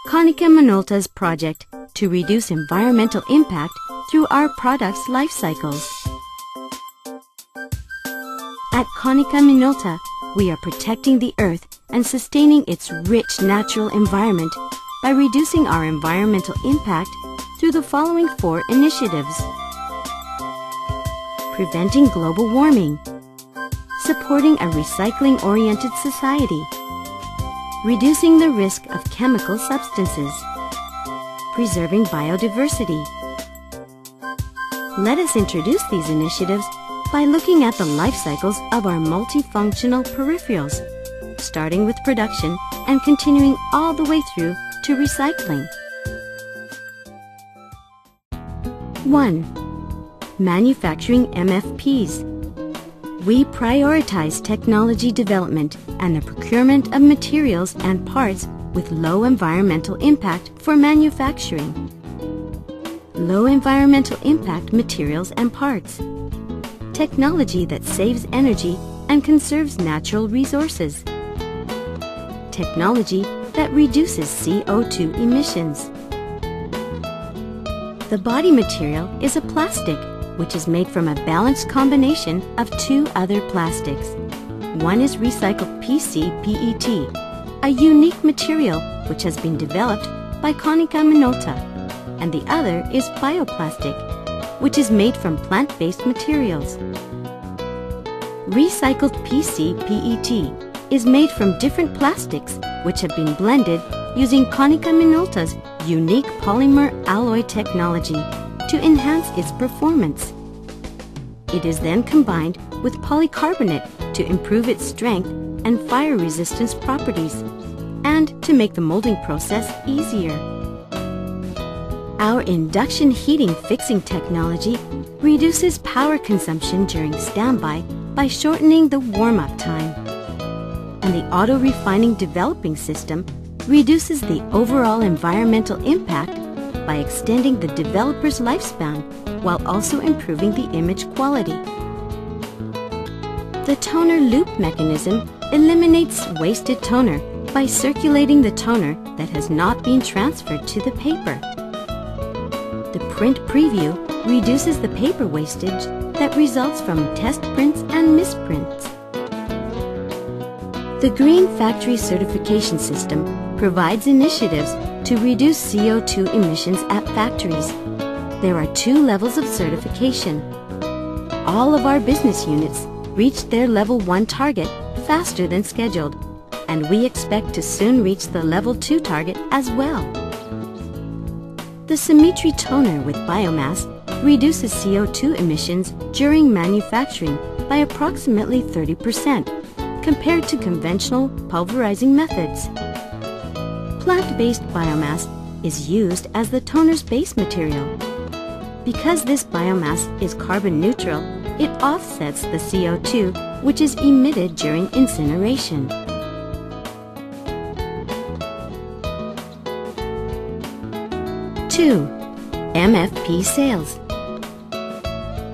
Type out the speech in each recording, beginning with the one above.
Konica Minolta's project to reduce environmental impact through our products' life cycles. At Konica Minolta, we are protecting the earth and sustaining its rich natural environment by reducing our environmental impact through the following 4 initiatives: preventing global warming, supporting a recycling-oriented society, reducing the risk of chemical substances, preserving biodiversity. Let us introduce these initiatives by looking at the life cycles of our multifunctional peripherals, starting with production and continuing all the way through to recycling. 1. Manufacturing MFPs. We prioritize technology development and the procurement of materials and parts with low environmental impact for manufacturing. Low environmental impact materials and parts. Technology that saves energy and conserves natural resources. Technology that reduces CO2 emissions. The body material is a plastic, which is made from a balanced combination of 2 other plastics. One is recycled PC-PET, a unique material which has been developed by Konica Minolta, and the other is bioplastic, which is made from plant-based materials. Recycled PC-PET is made from different plastics which have been blended using Konica Minolta's unique polymer alloy technology to enhance its performance. It is then combined with polycarbonate to improve its strength and fire resistance properties, and to make the molding process easier. Our induction heating fixing technology reduces power consumption during standby by shortening the warm-up time. And the auto-refining developing system reduces the overall environmental impact by extending the developer's lifespan while also improving the image quality. The toner loop mechanism eliminates wasted toner by circulating the toner that has not been transferred to the paper. The print preview reduces the paper wastage that results from test prints and misprints. The Green Factory Certification System provides initiatives to reduce CO2 emissions at factories. There are 2 levels of certification. All of our business units reached their Level 1 target faster than scheduled, and we expect to soon reach the Level 2 target as well. The Symmetry toner with biomass reduces CO2 emissions during manufacturing by approximately 30% compared to conventional pulverizing methods. Plant-based biomass is used as the toner's base material. Because this biomass is carbon neutral, it offsets the CO2 which is emitted during incineration. Two, MFP sales.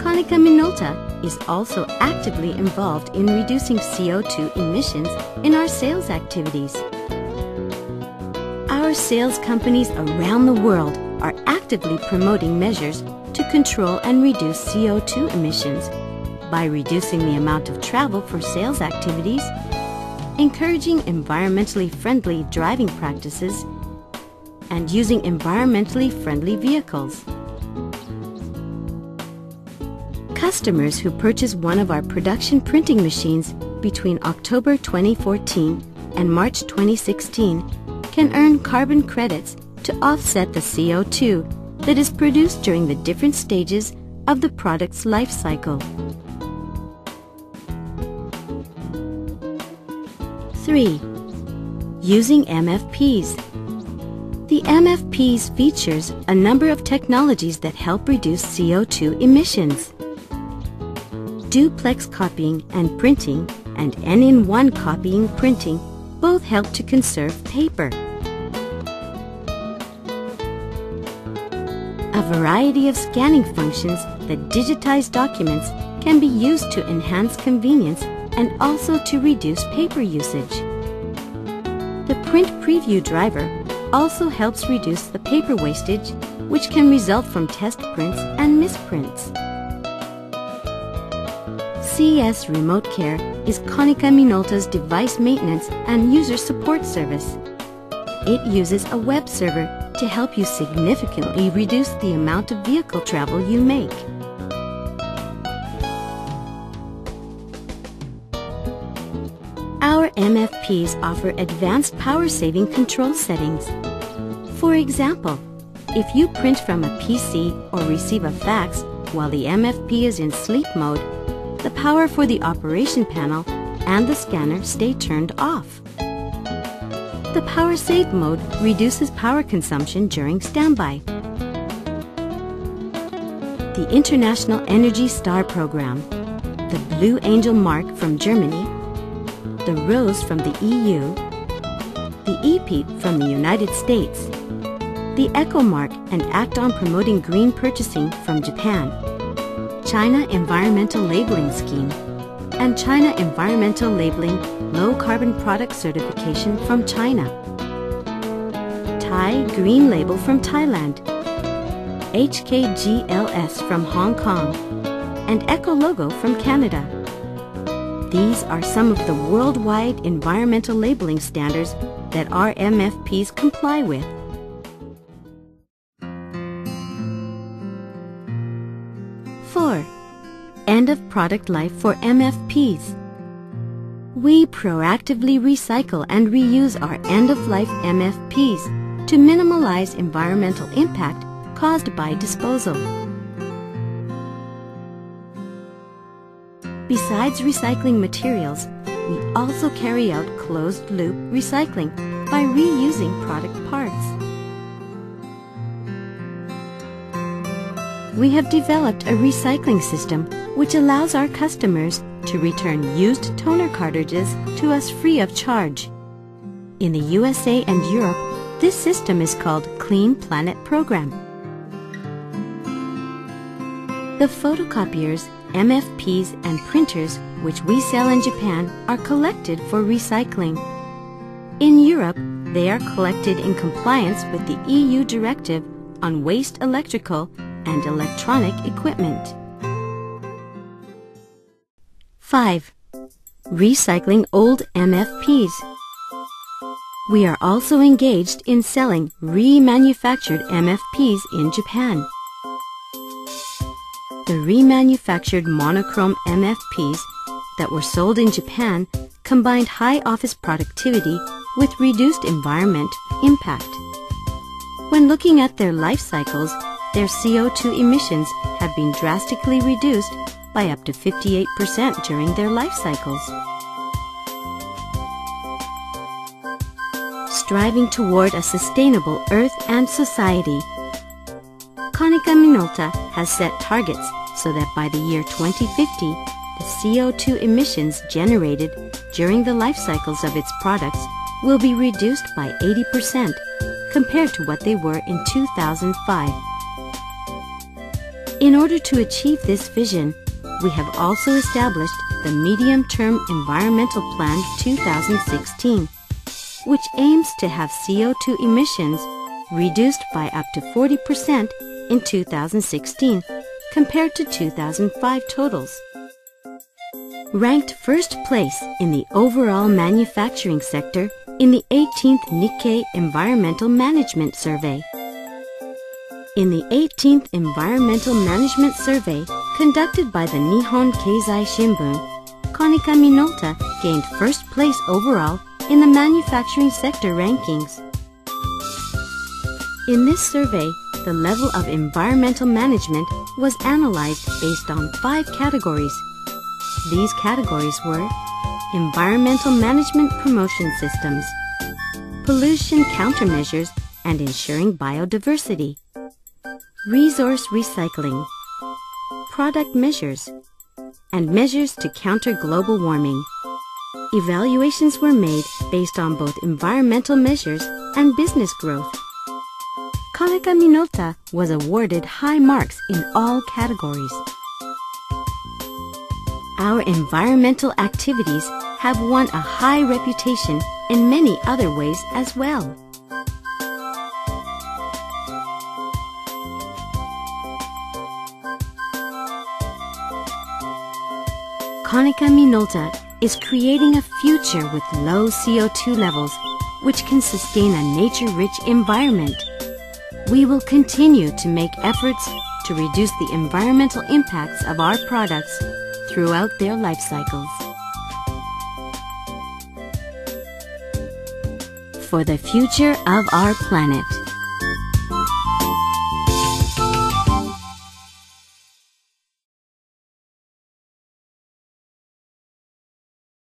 Konica Minolta is also actively involved in reducing CO2 emissions in our sales activities. Our sales companies around the world are actively promoting measures to control and reduce CO2 emissions by reducing the amount of travel for sales activities, encouraging environmentally friendly driving practices, and using environmentally friendly vehicles. Customers who purchase one of our production printing machines between October 2014 and March 2016 can earn carbon credits to offset the CO2 that is produced during the different stages of the product's life cycle. 3. Using MFPs. The MFPs features a number of technologies that help reduce CO2 emissions. Duplex copying and printing and N-in-1 copying printing both help to conserve paper. A variety of scanning functions that digitize documents can be used to enhance convenience and also to reduce paper usage. The Print Preview driver also helps reduce the paper wastage, which can result from test prints and misprints. CS Remote Care is Konica Minolta's device maintenance and user support service. It uses a web server to help you significantly reduce the amount of vehicle travel you make. Our MFPs offer advanced power-saving control settings. For example, if you print from a PC or receive a fax while the MFP is in sleep mode, the power for the operation panel and the scanner stay turned off. The Power Save mode reduces power consumption during standby. The International Energy Star Program, the Blue Angel Mark from Germany, the Rose from the EU, the EPEAT from the United States, the Eco Mark and Act on Promoting Green Purchasing from Japan, China Environmental Labeling Scheme, and China Environmental Labeling Low Carbon Product Certification from China, Thai Green Label from Thailand, HKGLS from Hong Kong, and Eco Logo from Canada. These are some of the worldwide environmental labeling standards that our MFPs comply with. End of product life for MFPs. We proactively recycle and reuse our end-of-life MFPs to minimize environmental impact caused by disposal. Besides recycling materials, we also carry out closed-loop recycling by reusing product parts. We have developed a recycling system which allows our customers to return used toner cartridges to us free of charge. In the USA and Europe, this system is called Clean Planet Program. The photocopiers, MFPs, and printers which we sell in Japan are collected for recycling. In Europe, they are collected in compliance with the EU Directive on Waste Electrical and Electronic Equipment. 5. Recycling old MFPs. We are also engaged in selling remanufactured MFPs in Japan. The remanufactured monochrome MFPs that were sold in Japan combined high office productivity with reduced environment impact. When looking at their life cycles, their CO2 emissions have been drastically reduced by up to 58% during their life cycles. Striving toward a sustainable Earth and society, Konica Minolta has set targets so that by the year 2050, the CO2 emissions generated during the life cycles of its products will be reduced by 80% compared to what they were in 2005. In order to achieve this vision, we have also established the Medium-Term Environmental Plan 2016, which aims to have CO2 emissions reduced by up to 40% in 2016 compared to 2005 totals. Ranked first place in the overall manufacturing sector in the 18th Nikkei Environmental Management Survey. In the 18th Environmental Management Survey conducted by the Nihon Keizai Shimbun, Konica Minolta gained first place overall in the manufacturing sector rankings. In this survey, the level of environmental management was analyzed based on 5 categories. These categories were environmental management promotion systems, pollution countermeasures and ensuring biodiversity, resource recycling, product measures, and measures to counter global warming. Evaluations were made based on both environmental measures and business growth. Konica Minolta was awarded high marks in all categories. Our environmental activities have won a high reputation in many other ways as well. Konica Minolta is creating a future with low CO2 levels which can sustain a nature-rich environment. We will continue to make efforts to reduce the environmental impacts of our products throughout their life cycles. For the future of our planet.